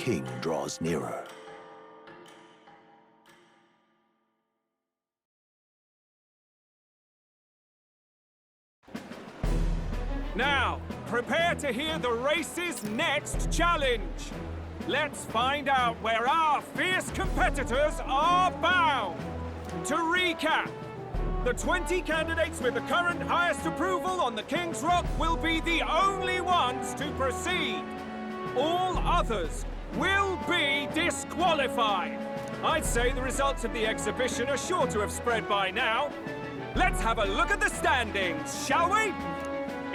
king draws nearer. Now, prepare to hear the race's next challenge. Let's find out where our fierce competitors are bound. To recap, the 20 candidates with the current highest approval on the King's Rock will be the only ones to proceed. All others will be disqualified. I'd say the results of the exhibition are sure to have spread by now. Let's have a look at the standings, shall we?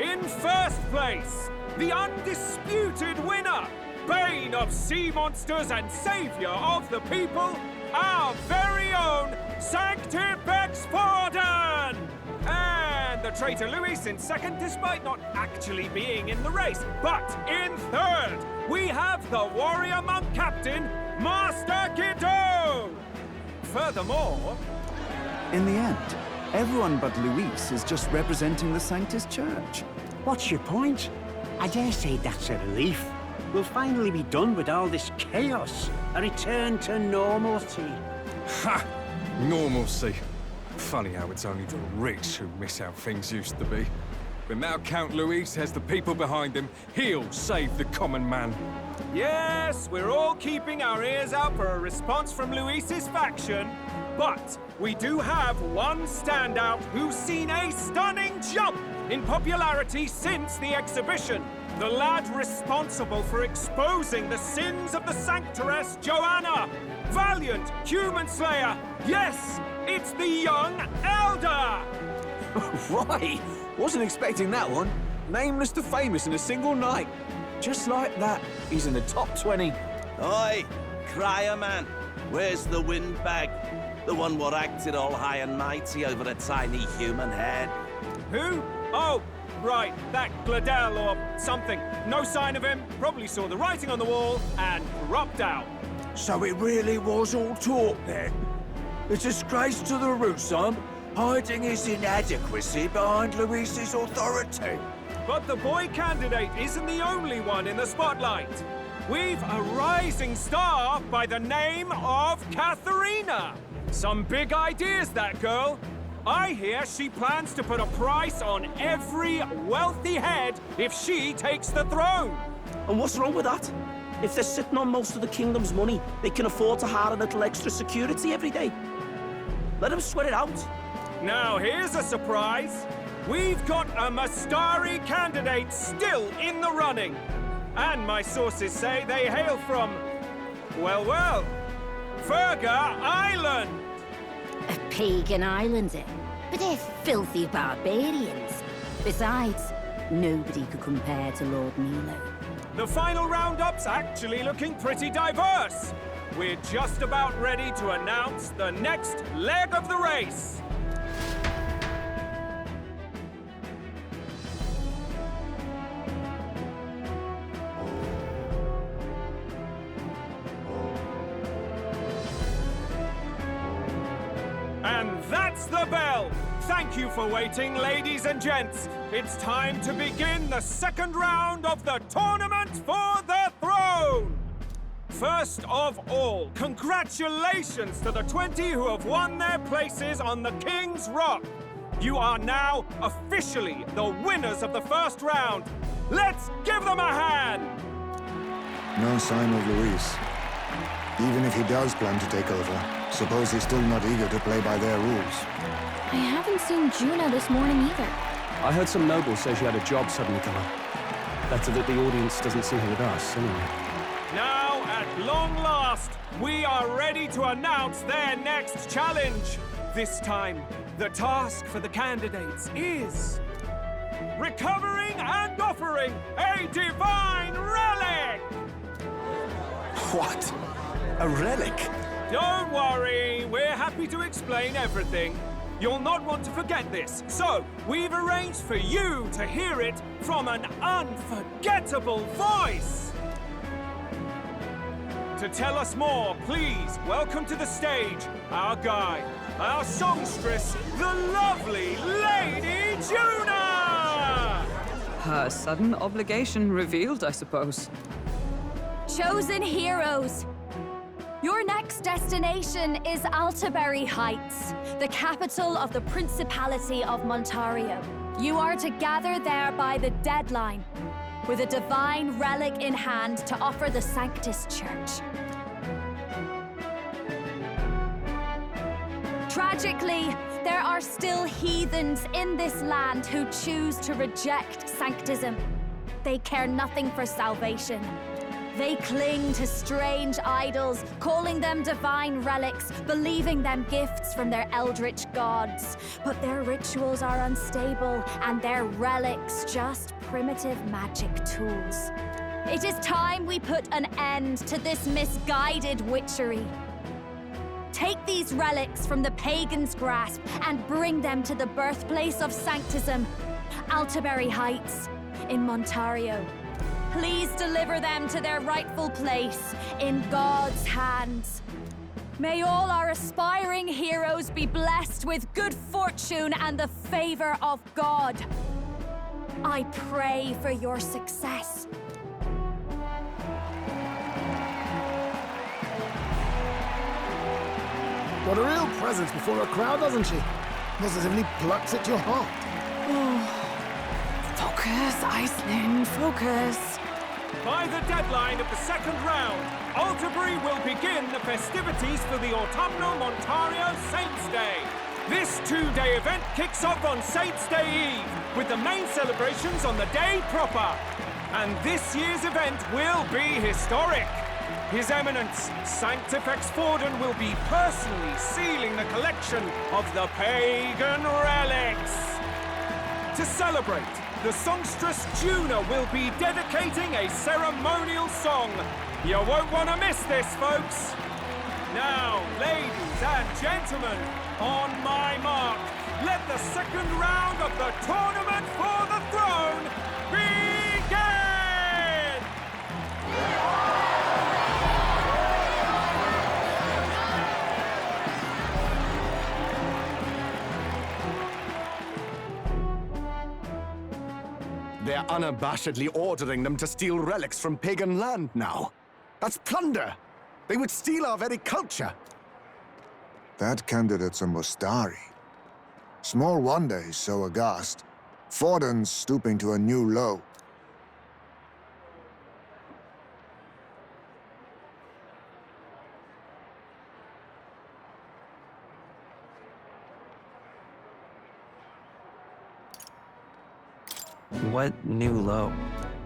In first place, the undisputed winner, bane of sea monsters and savior of the people, our very own Sanctipex Forden! And the traitor Luis in second, despite not actually being in the race. But in third, we have the warrior monk captain, Master Guido! Furthermore... In the end, everyone but Luis is just representing the Sanctus Church. What's your point? I dare say that's a relief. We'll finally be done with all this chaos. A return to normalcy. Ha! Normalcy. Funny how it's only the rich who miss how things used to be. But now Count Luis has the people behind him. He'll save the common man. Yes, we're all keeping our ears out for a response from Luis's faction. But we do have one standout who's seen a stunning jump in popularity since the exhibition. The lad responsible for exposing the sins of the Sanctoress Joanna. Valiant human slayer. Yes, it's the young Elder. Right! Wasn't expecting that one. Nameless to famous in a single night. Just like that, he's in the top 20. Oi, crier man, where's the windbag? The one what acted all high and mighty over a tiny human head. Who? Oh, right, that Gladel or something. No sign of him, probably saw the writing on the wall and dropped out. So it really was all talk then? A disgrace to the Russon, hiding his inadequacy behind Luis's authority. But the boy candidate isn't the only one in the spotlight. We've a rising star by the name of Katharina. Some big ideas, that girl. I hear she plans to put a price on every wealthy head if she takes the throne. And what's wrong with that? If they're sitting on most of the kingdom's money, they can afford to hire a little extra security every day. Let them sweat it out. Now here's a surprise. We've got a Mastari candidate still in the running. And my sources say they hail from, well, Ferga Island. A pagan island, eh? But they're filthy barbarians. Besides, nobody could compare to Lord Milo. The final roundup's actually looking pretty diverse. We're just about ready to announce the next leg of the race. And that's the bell! Thank you for waiting, ladies and gents. It's time to begin the second round of the tournament for the throne! First of all, congratulations to the 20 who have won their places on the King's Rock. You are now officially the winners of the first round. Let's give them a hand! No sign of Luis. Even if he does plan to take over, suppose he's still not eager to play by their rules. I haven't seen Juno this morning either. I heard some nobles say she had a job suddenly come up. Better that the audience doesn't see her with us, anyway. Now, at long last, we are ready to announce their next challenge. This time, the task for the candidates is... recovering and offering a divine relic! What? A relic? Don't worry, we're happy to explain everything. You'll not want to forget this, so we've arranged for you to hear it from an unforgettable voice. To tell us more, please welcome to the stage our guide, our songstress, the lovely Lady Juna! Her sudden obligation revealed, I suppose. chosen heroes. Your next destination is Altabury Heights, the capital of the Principality of Montario. You are to gather there by the deadline, with a divine relic in hand to offer the Sanctus Church. Tragically, there are still heathens in this land who choose to reject sanctism. They care nothing for salvation. They cling to strange idols, calling them divine relics, believing them gifts from their eldritch gods. But their rituals are unstable, and their relics just primitive magic tools. It is time we put an end to this misguided witchery. Take these relics from the pagan's grasp and bring them to the birthplace of sanctism, Altabury Heights in Montario. Please deliver them to their rightful place in God's hands. May all our aspiring heroes be blessed with good fortune and the favor of God. I pray for your success. Got a real presence before a crowd, doesn't she? Positively plucks at your heart. Focus, Iceland, focus. By the deadline of the second round, Altabury will begin the festivities for the Autumnal Montario Saints' Day. This two-day event kicks off on Saints' Day Eve, with the main celebrations on the day proper. And this year's event will be historic. His Eminence, Sanctifex Forden, will be personally sealing the collection of the pagan relics. To celebrate, the songstress Juna will be dedicating a ceremonial song. You won't want to miss this, folks. Now, ladies and gentlemen, on my mark, let the second round of the Tournament for the Throne begin! They're unabashedly ordering them to steal relics from pagan land now. That's plunder! They would steal our very culture! That candidate's a Mustari. Small wonder he's so aghast. Forden's stooping to a new low. What new low?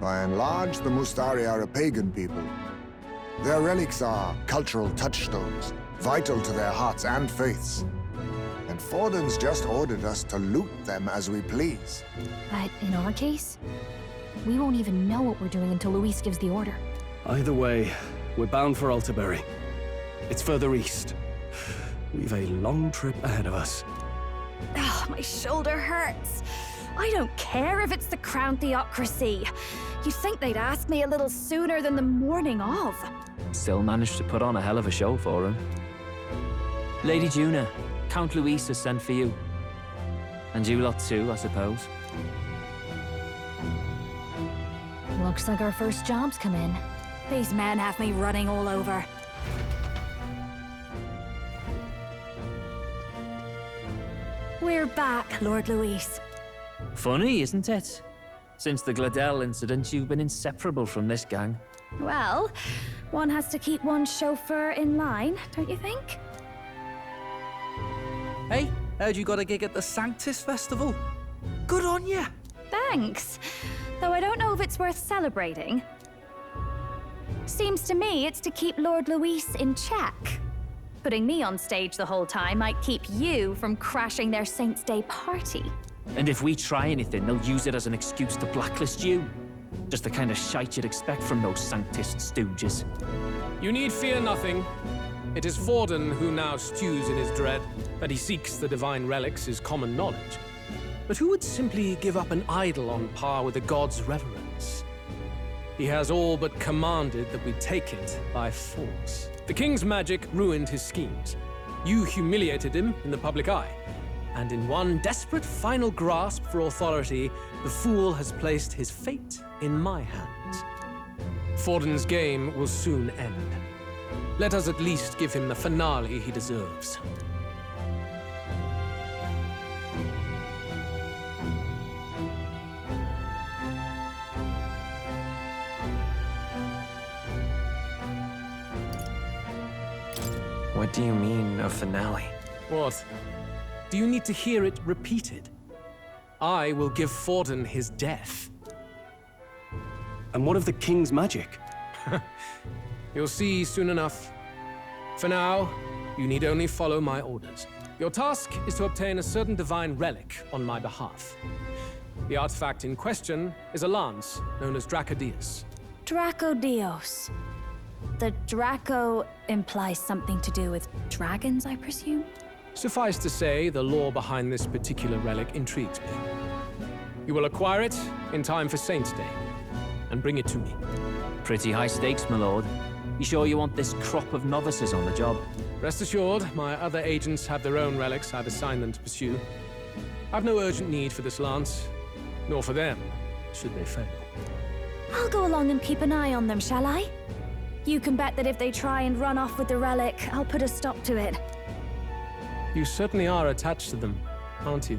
By and large, the Mustari are a pagan people. Their relics are cultural touchstones, vital to their hearts and faiths. And Forden's just ordered us to loot them as we please. But in our case, we won't even know what we're doing until Luis gives the order. Either way, we're bound for Altabury. It's further east. We've a long trip ahead of us. Oh, my shoulder hurts. I don't care if it's the Crown Theocracy. You'd think they'd ask me a little sooner than the morning of. Still managed to put on a hell of a show for him. Lady Juna, Count Luis has sent for you. And you lot too, I suppose. Looks like our first job's come in. These men have me running all over. We're back, Lord Luis. Funny, isn't it? Since the Gladel incident, you've been inseparable from this gang. Well, one has to keep one's chauffeur in line, don't you think? Hey, heard you got a gig at the Sanctus Festival. Good on ya. Thanks. Though I don't know if it's worth celebrating. Seems to me it's to keep Lord Luis in check. Putting me on stage the whole time might keep you from crashing their Saints' Day party. And if we try anything, they'll use it as an excuse to blacklist you. Just the kind of shite you'd expect from those Sanctist stooges. You need fear nothing. It is Forden who now stews in his dread. That he seeks the divine relics is common knowledge. But who would simply give up an idol on par with the god's reverence? He has all but commanded that we take it by force. The king's magic ruined his schemes. You humiliated him in the public eye. And in one desperate final grasp for authority, the fool has placed his fate in my hands. Forden's game will soon end. Let us at least give him the finale he deserves. What do you mean, a finale? What? Do you need to hear it repeated? I will give Forden his death. And what of the king's magic? You'll see soon enough. For now, you need only follow my orders. Your task is to obtain a certain divine relic on my behalf. The artifact in question is a lance known as Dracodius. Dracodios. The Draco implies something to do with dragons, I presume? Suffice to say, the lore behind this particular relic intrigues me. You will acquire it in time for Saint's Day, and bring it to me. Pretty high stakes, my lord. You sure you want this crop of novices on the job? Rest assured, my other agents have their own relics I've assigned them to pursue. I've no urgent need for this lance, nor for them, should they fail. I'll go along and keep an eye on them, shall I? You can bet that if they try and run off with the relic, I'll put a stop to it. You certainly are attached to them, aren't you?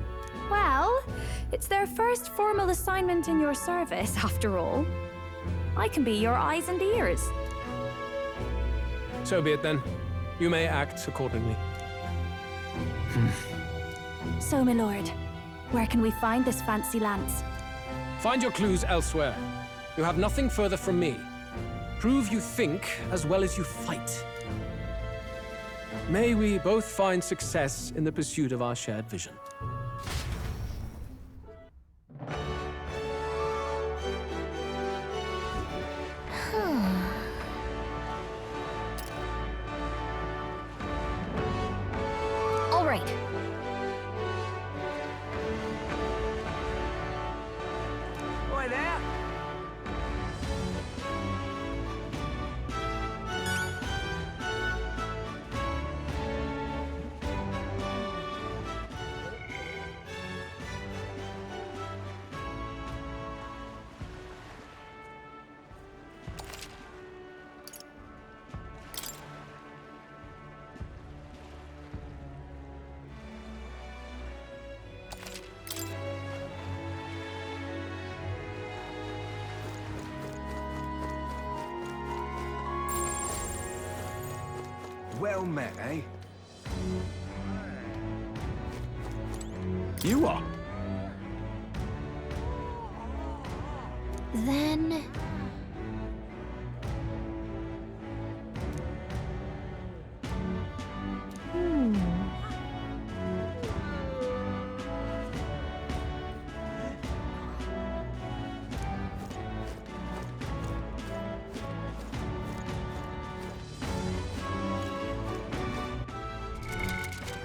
Well, it's their first formal assignment in your service, after all. I can be your eyes and ears. So be it then. You may act accordingly. So, my lord, where can we find this fancy lance? Find your clues elsewhere. You have nothing further from me. Prove you think as well as you fight. May we both find success in the pursuit of our shared vision. All right. Boy there. Well met, eh? You are? Then...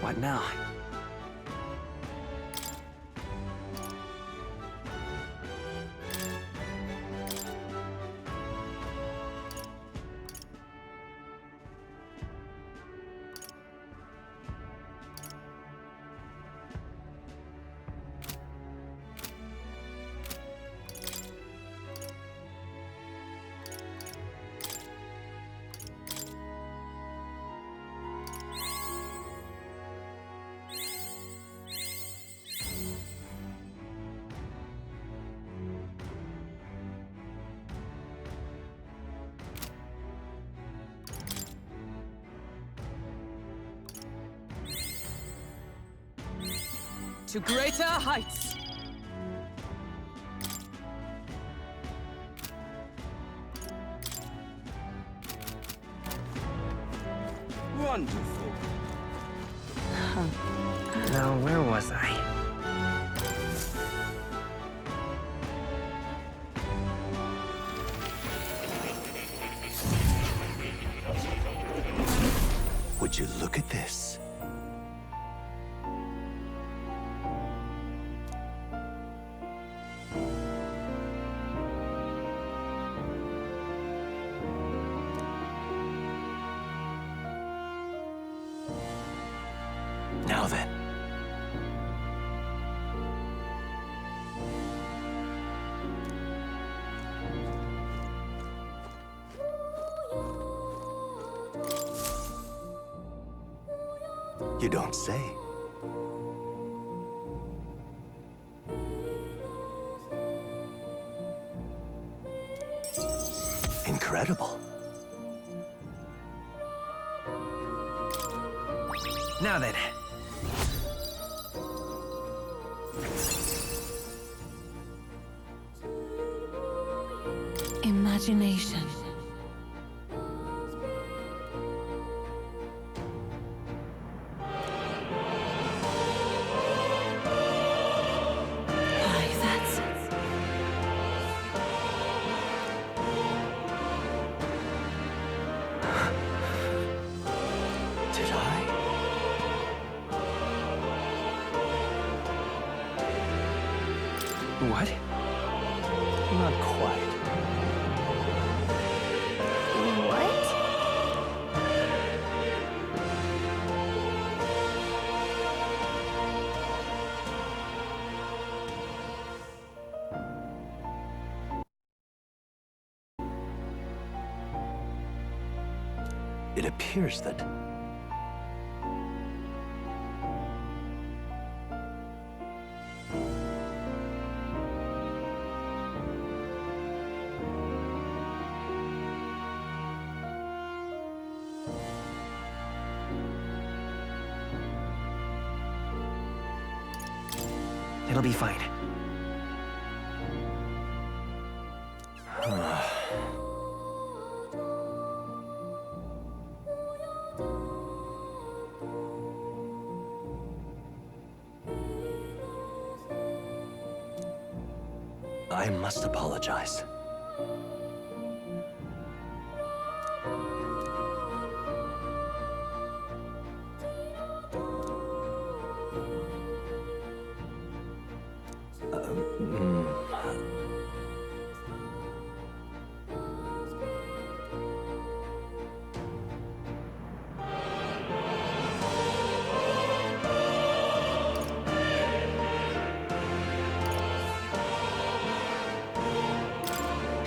What now? To greater heights! Wonderful. Now, where was I? Would you look at this? Now then. You don't say. Incredible. Now then. Imagination. Why, that's... Did I? What? Not quite. It appears that... It'll be fine. I must apologize.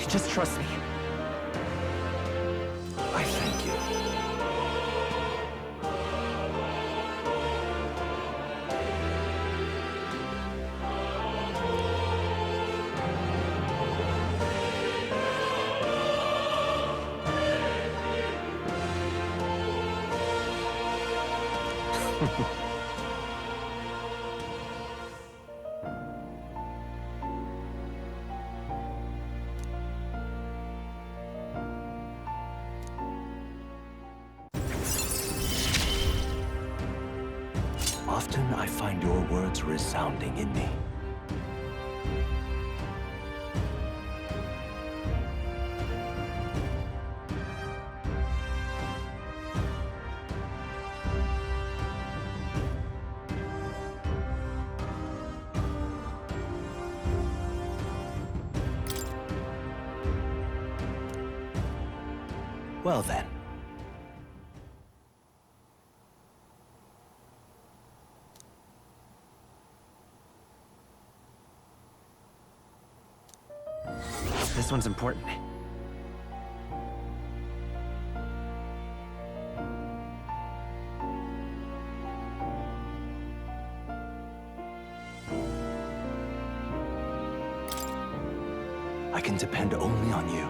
Just trust me. I thank you. Often I find your words resounding in me. Well then. This one's important. I can depend only on you.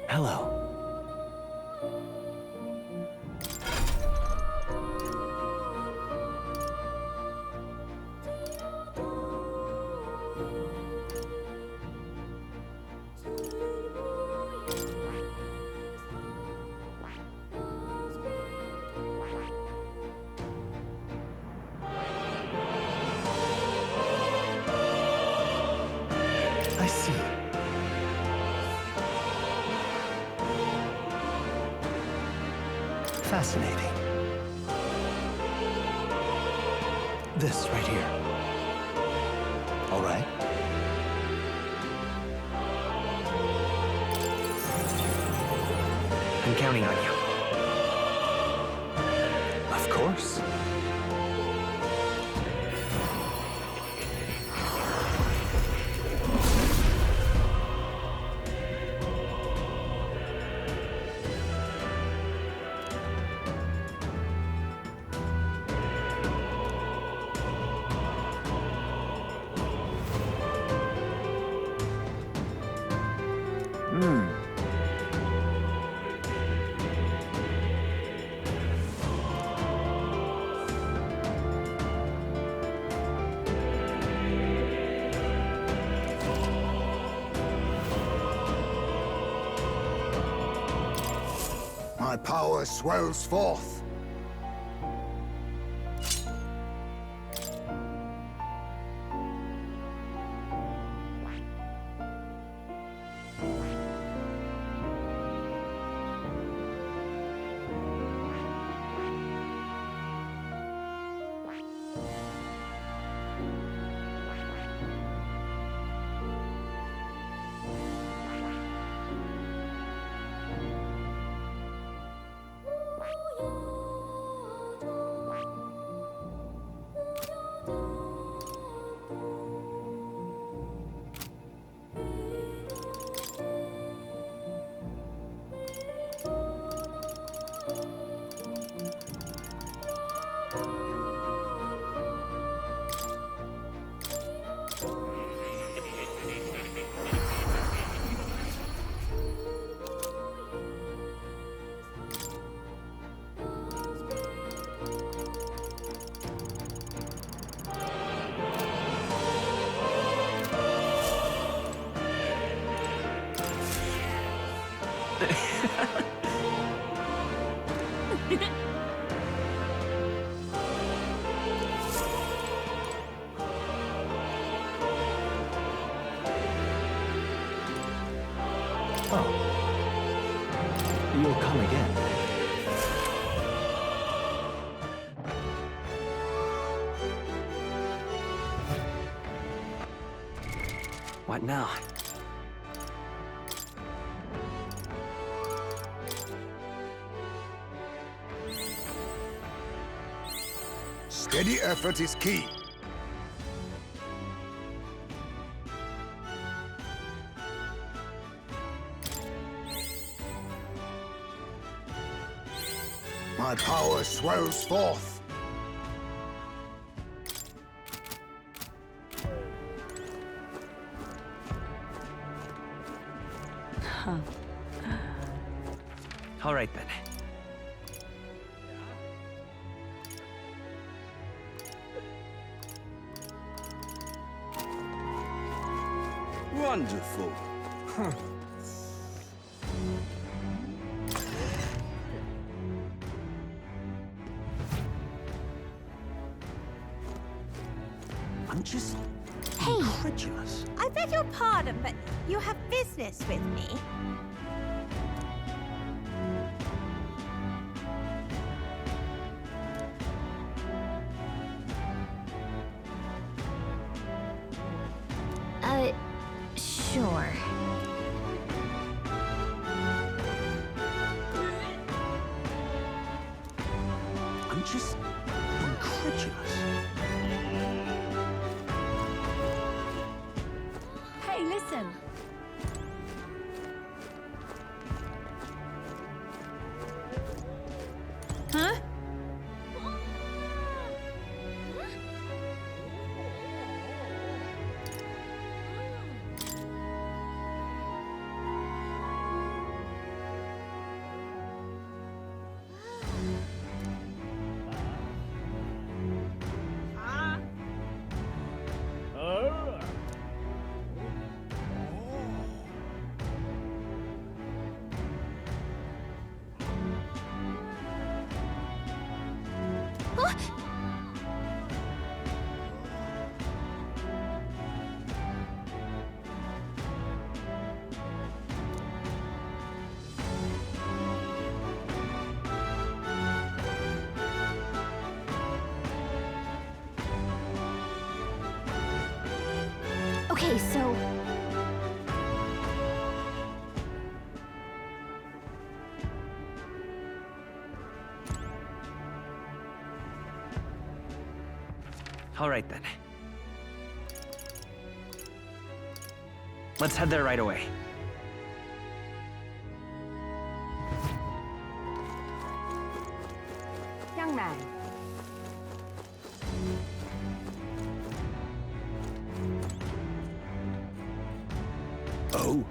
Hello. I see. Fascinating. This right here. All right. I'm counting on you. Of course. My power swells forth. You'll come again. What now? Steady effort is key. My power swells forth. All right, then. Wonderful. Huh. I'm just incredulous. I beg your pardon, but you have business with me? Sure. I'm just incredulous. Hey, listen. Okay, so... All right, then. Let's head there right away. Young man. Oh.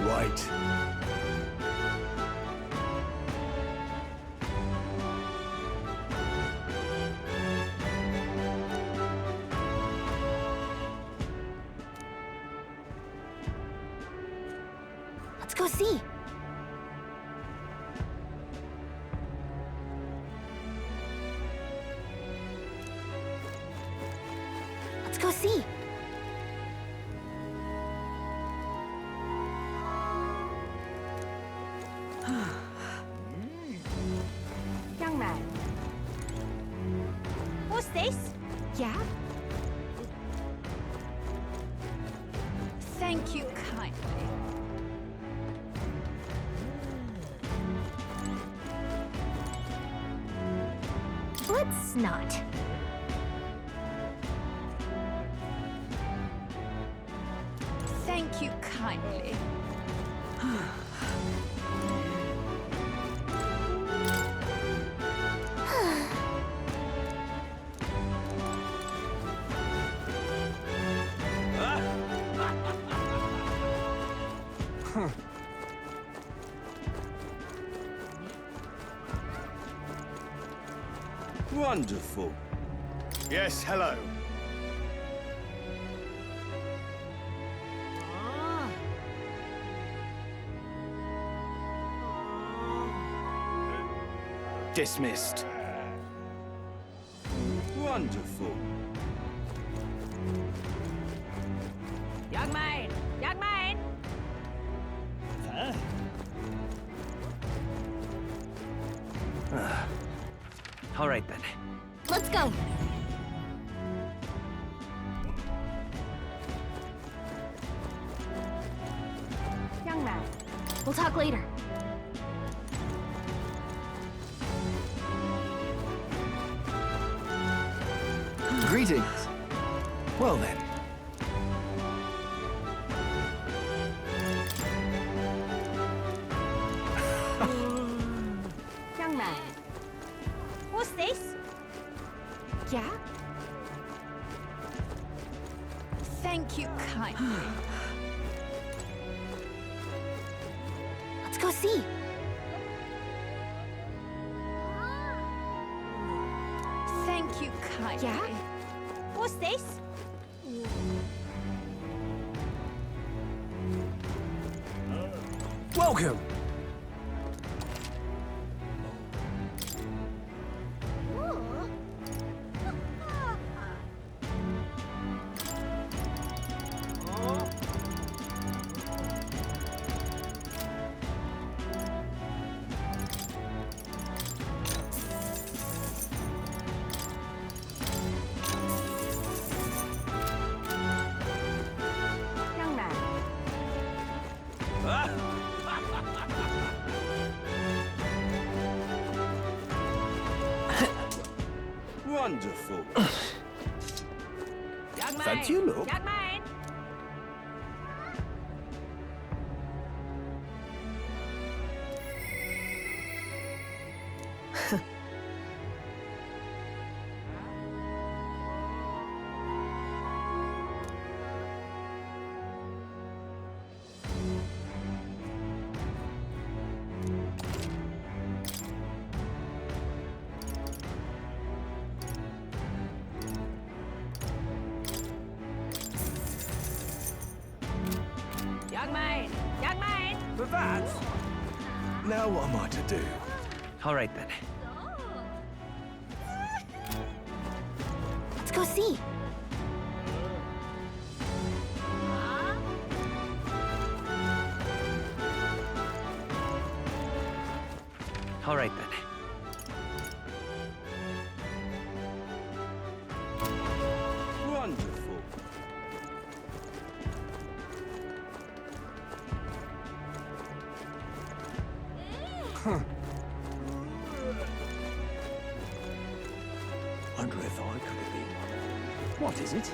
Right. Let's go see. Let's go see. Young man. What's this? Yeah? Thank you kindly. Let's not. Thank you kindly. Wonderful. Yes, hello. Dismissed. Wonderful. Young man! Young man! All right, then. Let's go. Young man. We'll talk later. Greetings. Well then. Young man. What's this? Yeah? Thank you kindly. Let's go see. Thank you kindly. Yeah? What's this? Welcome. Young man. Wonderful. Young man! Fancy a look? Young man! Young man! Young man! For that? Now what am I to do? All right then. Let's go see. All right then. Wonderful. Huh. Wonder if I could have been one. What is it?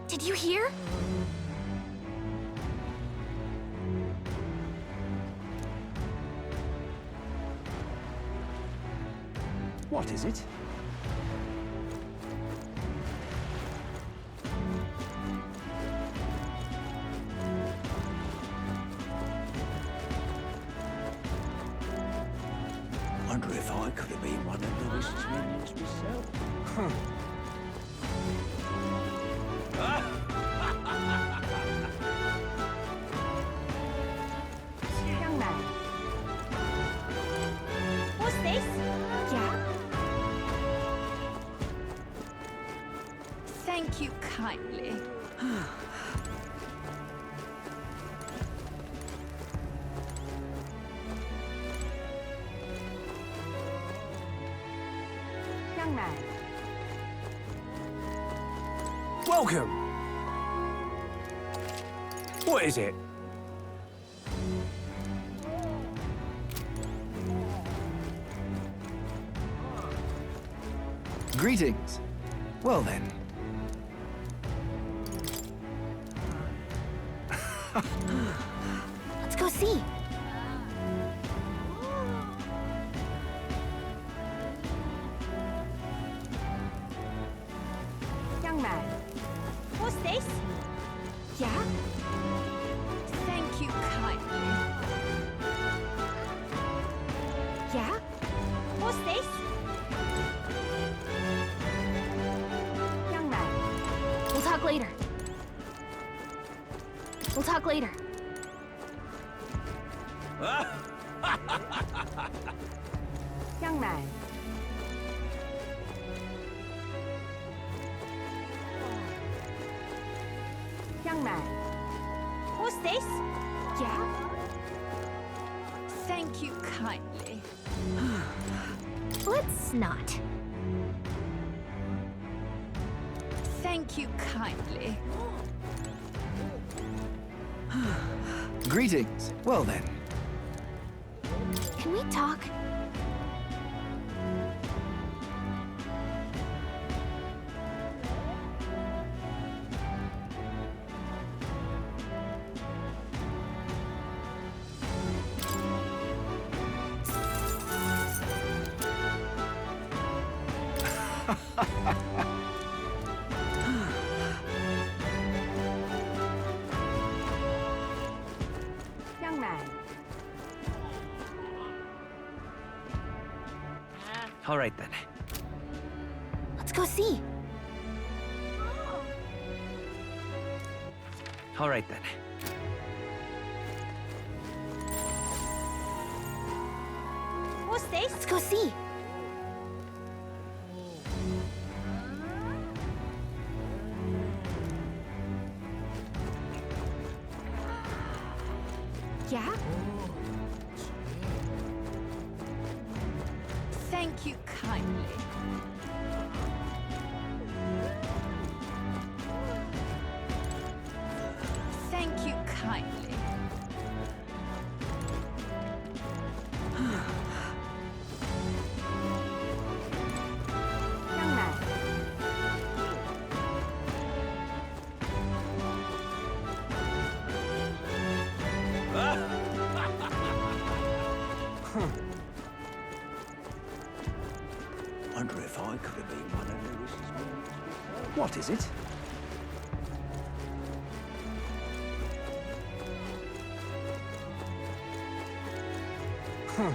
Did you hear? What is it? Wonder if I could have been one of Lewis's minions myself. Huh. Young man. What's this? Yeah? Thank you kindly. Young man. Welcome! What is it? Greetings. Well then. Let's go see. Young man. What's this? Yeah? Thank you kindly. Yeah? What's this? Young man. We'll talk later. We'll talk later. Young man. Young man. What's this? Yeah? Thank you kindly. Let's not. Thank you kindly. Greetings. Well then. Can we talk? Young man. All right then. Let's go see. All right then. What's this? Let's go see. Yeah? Thank you kindly. Thank you kindly. Young man. Wonder if I could have been one of Lewis's minions. What is it? Huh.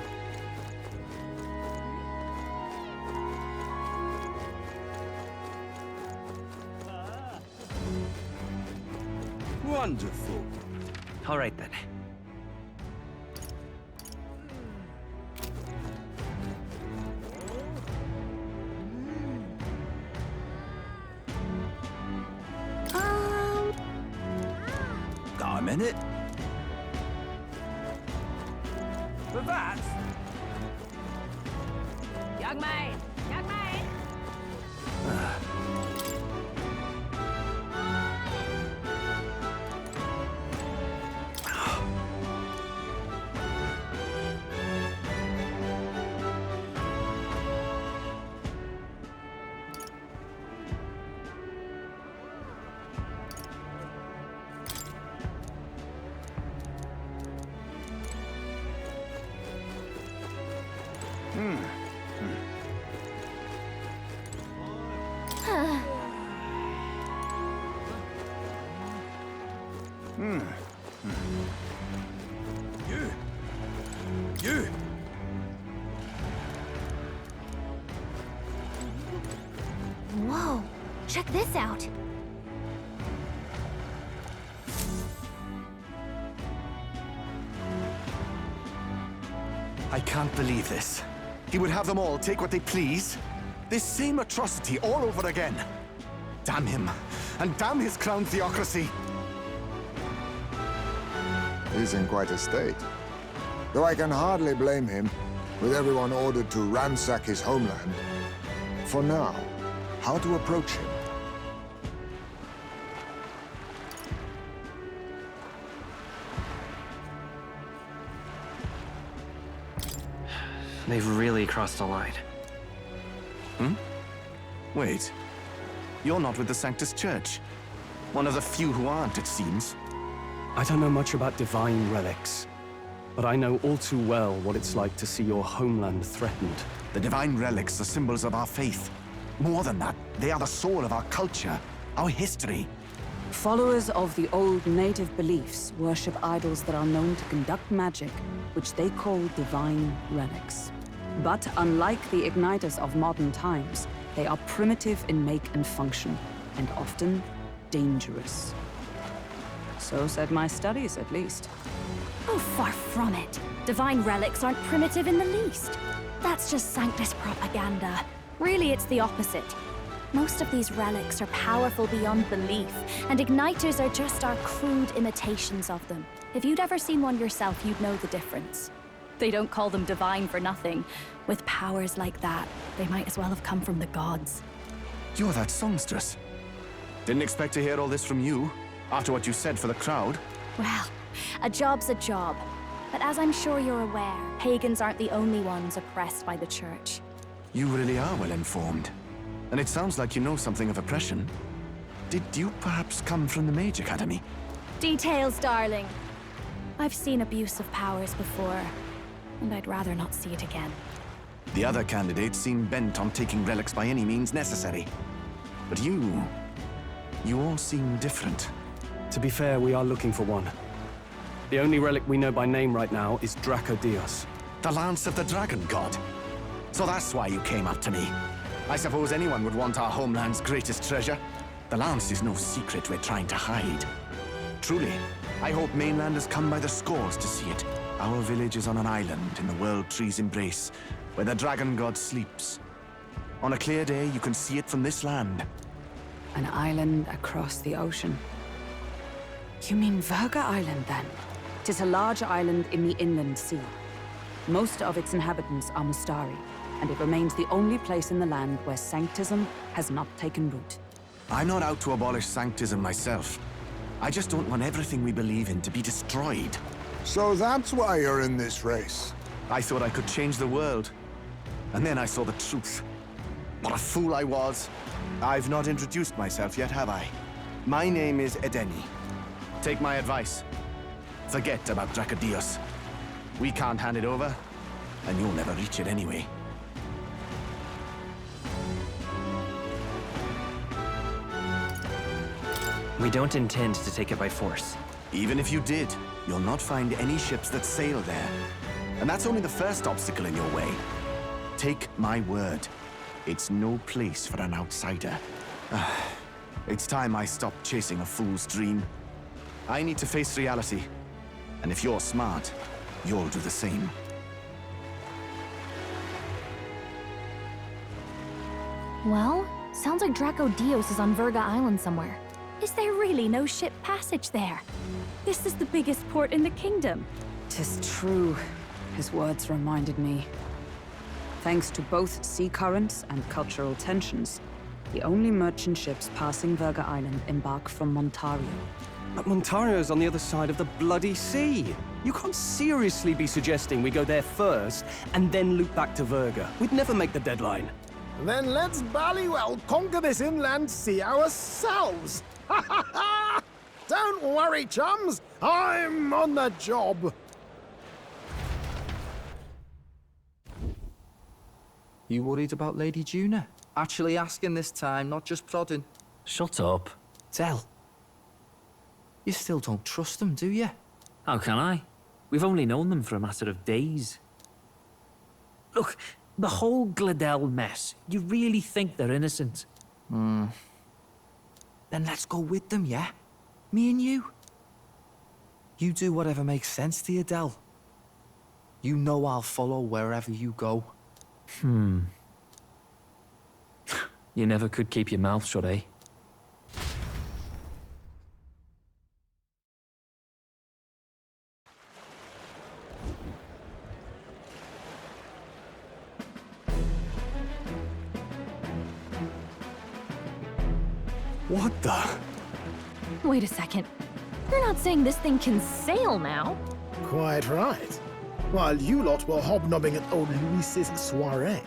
Wonderful. All right then. Got a minute? For that, Young man! Young man! You! Whoa, check this out. I can't believe this. He would have them all take what they please. This same atrocity all over again. Damn him, and damn his crown theocracy. He's in quite a state. Though I can hardly blame him, with everyone ordered to ransack his homeland. For now, how to approach him? They've really crossed a line. Wait. You're not with the Sanctus Church. One of the few who aren't, it seems. I don't know much about divine relics, but I know all too well what it's like to see your homeland threatened. The divine relics are symbols of our faith. More than that, they are the soul of our culture, our history. Followers of the old native beliefs worship idols that are known to conduct magic, which they call divine relics. But unlike the igniters of modern times, they are primitive in make and function, and often dangerous. So said my studies, at least. Oh, far from it. Divine relics aren't primitive in the least. That's just Sanctus propaganda. Really, it's the opposite. Most of these relics are powerful beyond belief, and igniters are just our crude imitations of them. If you'd ever seen one yourself, you'd know the difference. They don't call them divine for nothing. With powers like that, they might as well have come from the gods. You're that songstress. Didn't expect to hear all this from you, after what you said for the crowd. Well, a job's a job. But as I'm sure you're aware, pagans aren't the only ones oppressed by the church. You really are well informed. And it sounds like you know something of oppression. Did you perhaps come from the Mage Academy? Details, darling. I've seen abuse of powers before, and I'd rather not see it again. The other candidates seem bent on taking relics by any means necessary. But you all seem different. To be fair, we are looking for one. The only relic we know by name right now is Dracodios. The Lance of the Dragon God. So that's why you came up to me. I suppose anyone would want our homeland's greatest treasure. The Lance is no secret we're trying to hide. Truly, I hope mainlanders come by the scores to see it. Our village is on an island in the World Tree's embrace, where the Dragon God sleeps. On a clear day, you can see it from this land. An island across the ocean. You mean Verga Island, then? 'Tis a large island in the inland sea. Most of its inhabitants are Mustari, and it remains the only place in the land where Sanctism has not taken root. I'm not out to abolish Sanctism myself. I just don't want everything we believe in to be destroyed. So that's why you're in this race. I thought I could change the world. And then I saw the truth. What a fool I was. I've not introduced myself yet, have I? My name is Edeni. Take my advice. Forget about Dracodios. We can't hand it over, and you'll never reach it anyway. We don't intend to take it by force. Even if you did, you'll not find any ships that sail there. And that's only the first obstacle in your way. Take my word. It's no place for an outsider. It's time I stopped chasing a fool's dream. I need to face reality. And if you're smart, you'll do the same. Well, sounds like Draco Dios is on Verga Island somewhere. Is there really no ship passage there? This is the biggest port in the kingdom. 'Tis true. His words reminded me. Thanks to both sea currents and cultural tensions, the only merchant ships passing Verga Island embark from Montario. But Montario's on the other side of the bloody sea. You can't seriously be suggesting we go there first and then loop back to Verga. We'd never make the deadline. Then let's ballywell conquer this inland sea ourselves! Ha ha ha! Don't worry, chums! I'm on the job! You worried about Lady Juna? Actually asking this time, not just prodding. Shut up. Tell. You still don't trust them, do you? How can I? We've only known them for a matter of days. Look, the whole Gladel mess, you really think they're innocent? Then let's go with them, yeah? Me and you. You do whatever makes sense to you, Del. You know I'll follow wherever you go. You never could keep your mouth shut, eh? What the? Wait a second. You're not saying this thing can sail now? Quite right. While you lot were hobnobbing at old Luis's soiree,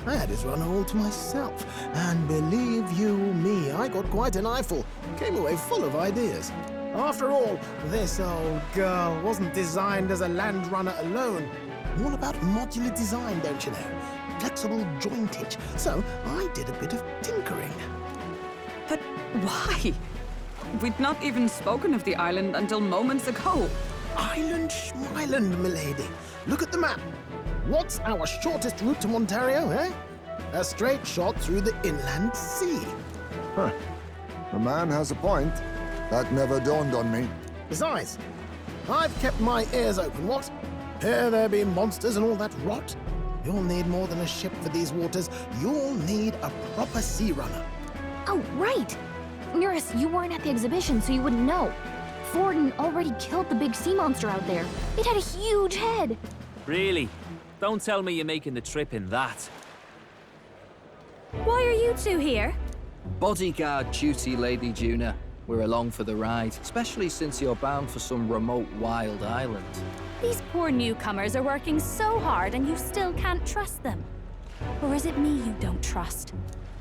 I had his run all to myself. And believe you me, I got quite an eyeful. Came away full of ideas. After all, this old girl wasn't designed as a land runner alone. All about modular design, don't you know? Flexible jointage. So I did a bit of tinkering. But why? We'd not even spoken of the island until moments ago. Island Schmyland, milady. Look at the map. What's our shortest route to Montario, eh? A straight shot through the inland sea. Huh. The man has a point. That never dawned on me. Besides, I've kept my ears open, what? Here there be monsters and all that rot. You'll need more than a ship for these waters. You'll need a proper sea runner. Oh, right! Eurus, you weren't at the exhibition, so you wouldn't know. Forden already killed the big sea monster out there. It had a huge head. Really? Don't tell me you're making the trip in that. Why are you two here? Bodyguard duty, Lady Juna. We're along for the ride, especially since you're bound for some remote wild island. These poor newcomers are working so hard and you still can't trust them. Or is it me you don't trust?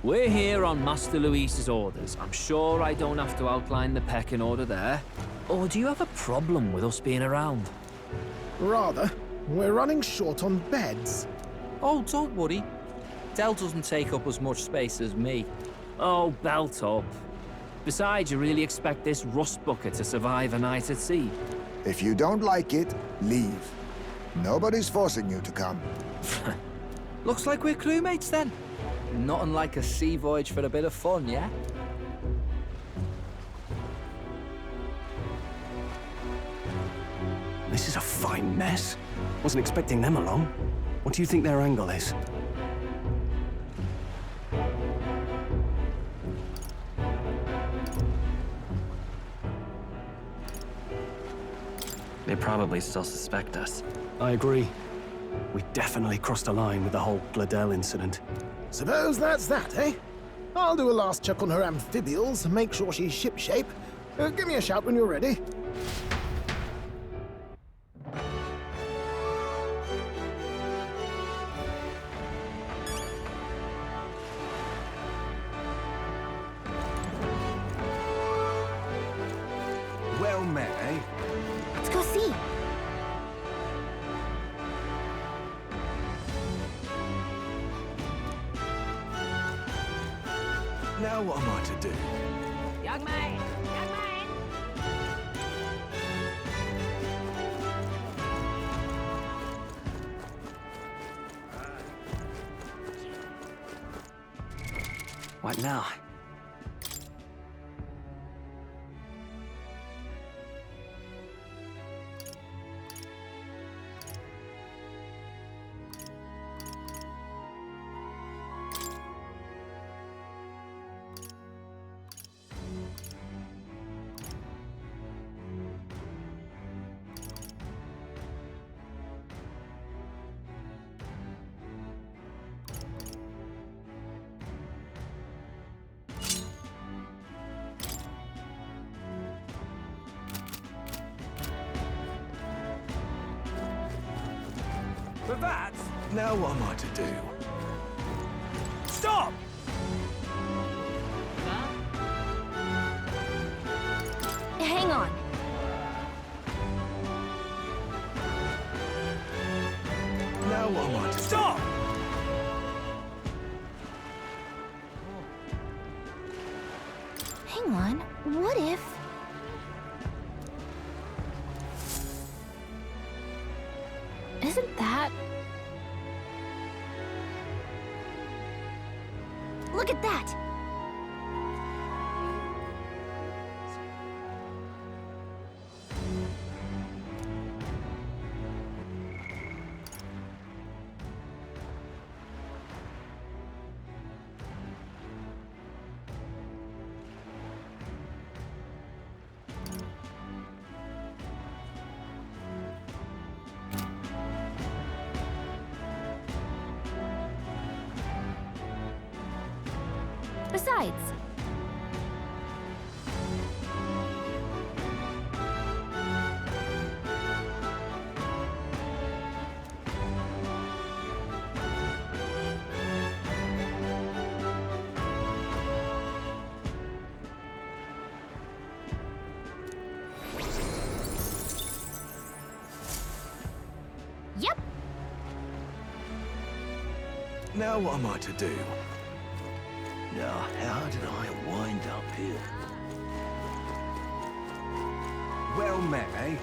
We're here on Master Luis's orders. I'm sure I don't have to outline the pecking order there. Or do you have a problem with us being around? Rather, we're running short on beds. Oh, don't worry. Del doesn't take up as much space as me. Oh, belt up. Besides, you really expect this rust bucket to survive a night at sea? If you don't like it, leave. Nobody's forcing you to come. Looks like we're crewmates then. Nothing like a sea voyage for a bit of fun, yeah? This is a fine mess. Wasn't expecting them along. What do you think their angle is? They probably still suspect us. I agree. We definitely crossed a line with the whole Gladel incident. Suppose that's that, eh? I'll do a last check on her amphibials, make sure she's shipshape. Give me a shout when you're ready. Well met, eh? Let's go see. Now what am I to do? Young man! Young man! What now? For that, now what am I to do? Stop! Hang on. Now what am I to Stop! Hang on. What if... Isn't that... Look at that! Besides... Yep. Now what am I to do? Now, how did I wind up here? Well met, eh?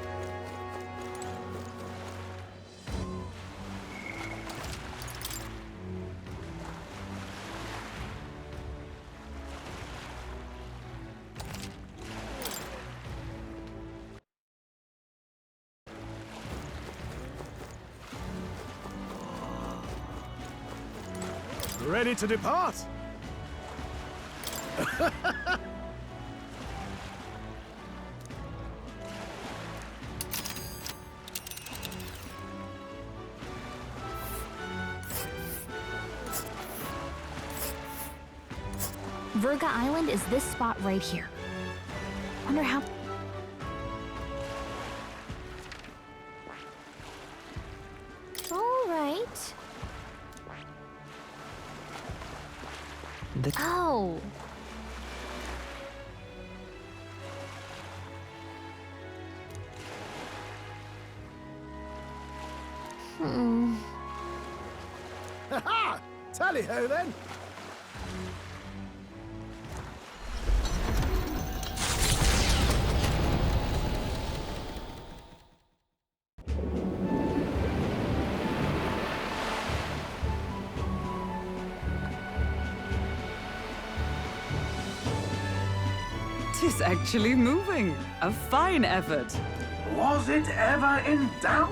Ready to depart? Verga Island is this spot right here. Wonder how... All right. Oh. Ha-ha! Tally-ho, then! Tis actually moving. A fine effort. Was it ever in doubt?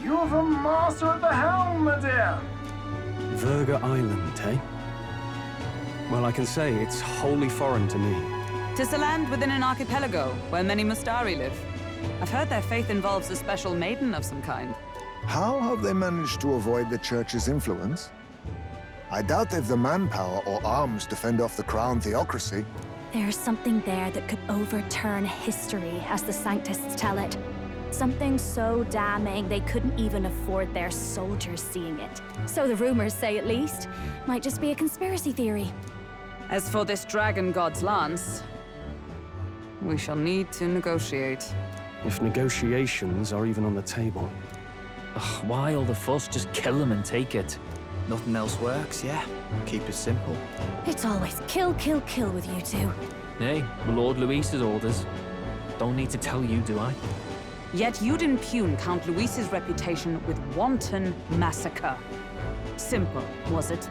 You're the master at the helm, my dear. Verga Island, eh? Well, I can say it's wholly foreign to me. Tis a land within an archipelago where many Mustari live. I've heard their faith involves a special maiden of some kind. How have they managed to avoid the Church's influence? I doubt they've the manpower or arms to fend off the Crown theocracy. There's something there that could overturn history, as the Sanctists tell it. Something so damning they couldn't even afford their soldiers seeing it. So the rumors say, at least. Might just be a conspiracy theory. As for this dragon god's lance, we shall need to negotiate. If negotiations are even on the table. Ugh, why all the fuss? Just kill them and take it. Nothing else works, yeah? Keep it simple. It's always kill, kill, kill with you two. Hey, Lord Luis's orders. Don't need to tell you, do I? Yet you'd impugn Count Luis's reputation with wanton massacre. Simple, was it?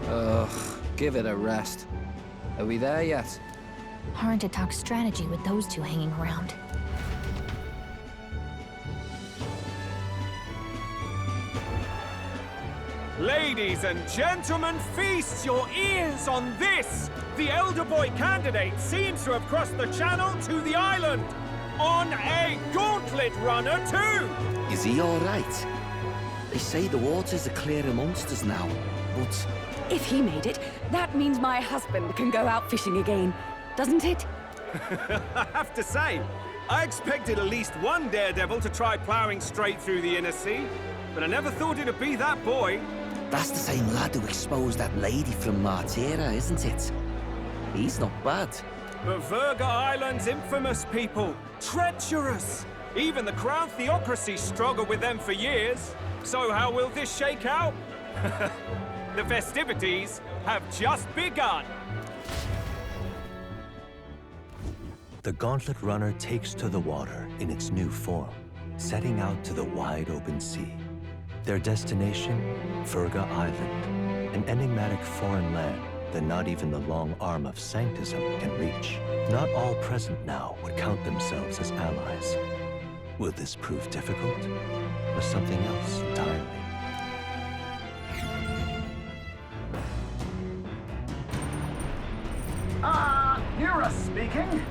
Ugh, give it a rest. Are we there yet? Hard to talk strategy with those two hanging around. Ladies and gentlemen, feast your ears on this! The elder boy candidate seems to have crossed the channel to the island! On a gauntlet runner, too! Is he all right? They say the waters are clear amongst us now, but... If he made it, that means my husband can go out fishing again, doesn't it? I have to say, I expected at least one daredevil to try plowing straight through the inner sea. but I never thought it'd be that boy. That's the same lad who exposed that lady from Martira, isn't it? He's not bad. But Verga Island's infamous people. Treacherous! Even the Crown Theocracy struggled with them for years. So how will this shake out? The festivities have just begun. The Gauntlet Runner takes to the water in its new form, setting out to the wide open sea. Their destination, Verga Island, an enigmatic foreign land that not even the long arm of Sanctism can reach. Not all present now would count themselves as allies. Will this prove difficult, or something else entirely? Nura speaking.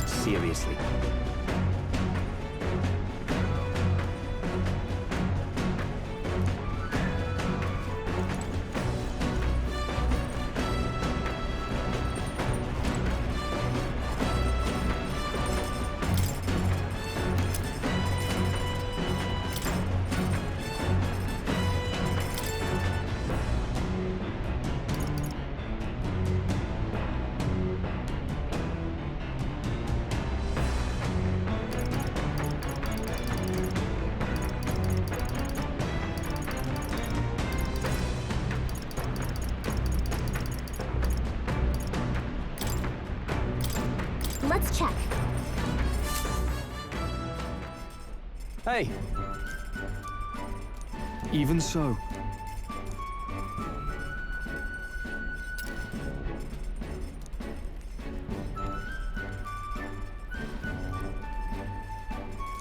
Seriously. Let's check. Hey. Even so.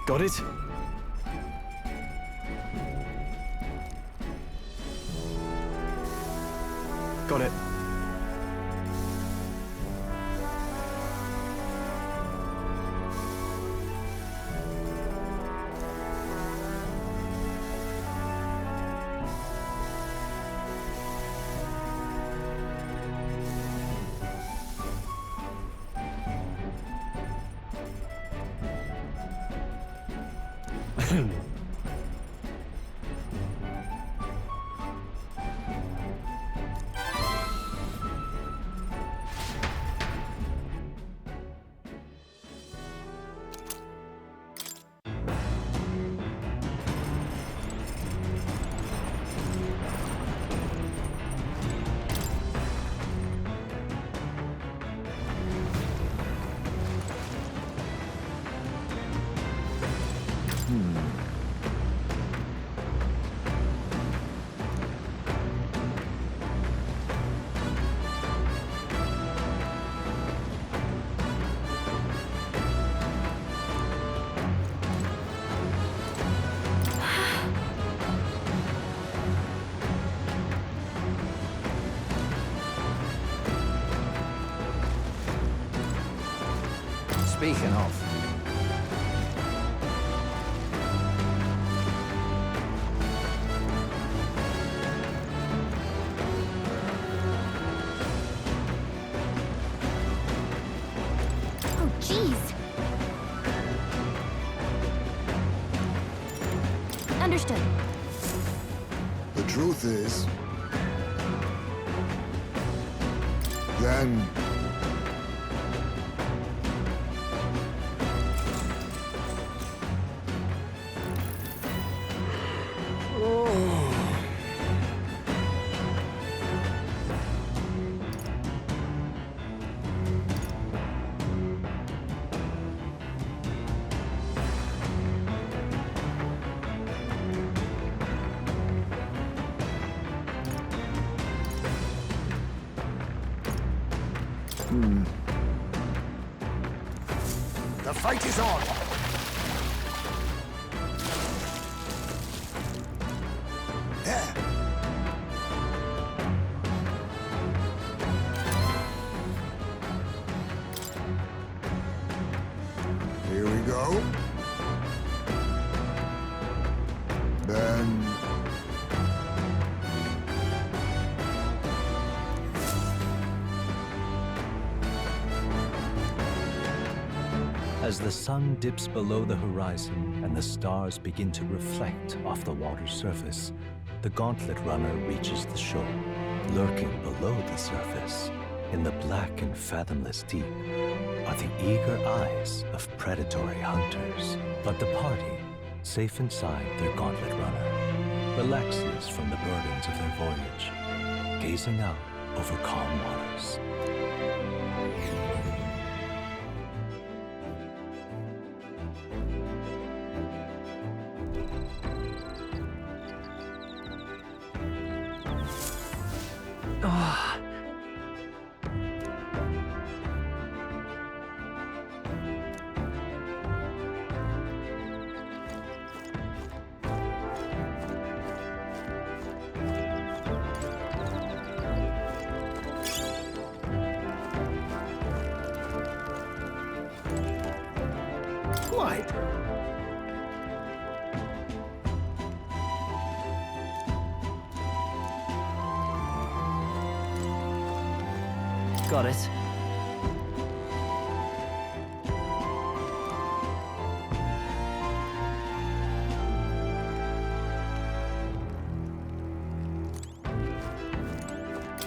Got it? Got it. Speaking of. Oh, jeez. Understood. The truth is... Then... The fight is on! There! Here we go. Then... As the sun dips below the horizon and the stars begin to reflect off the water's surface, the Gauntlet Runner reaches the shore. Lurking below the surface, in the black and fathomless deep, are the eager eyes of predatory hunters. But the party, safe inside their Gauntlet Runner, relaxes from the burdens of their voyage, gazing out over calm waters. Quite. Got it.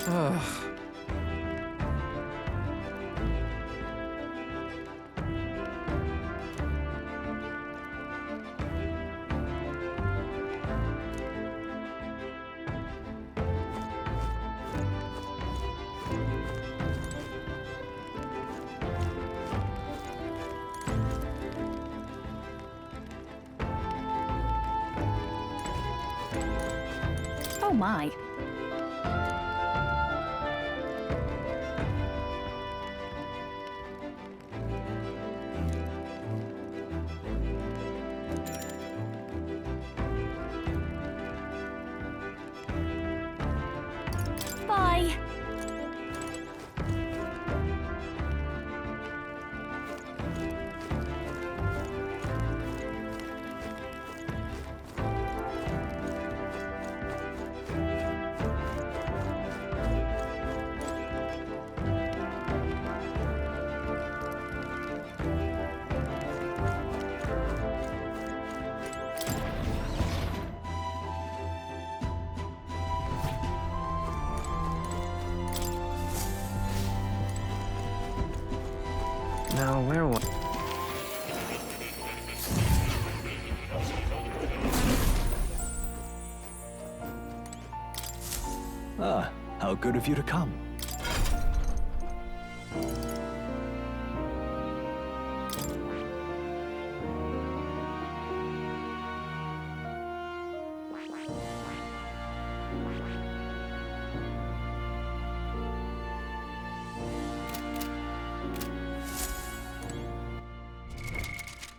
Ugh. Oh my. Bye. Now, where was... Ah, how good of you to come.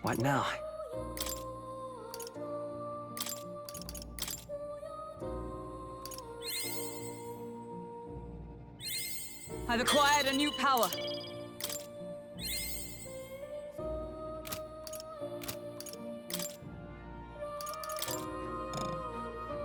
What now? I've acquired a new power.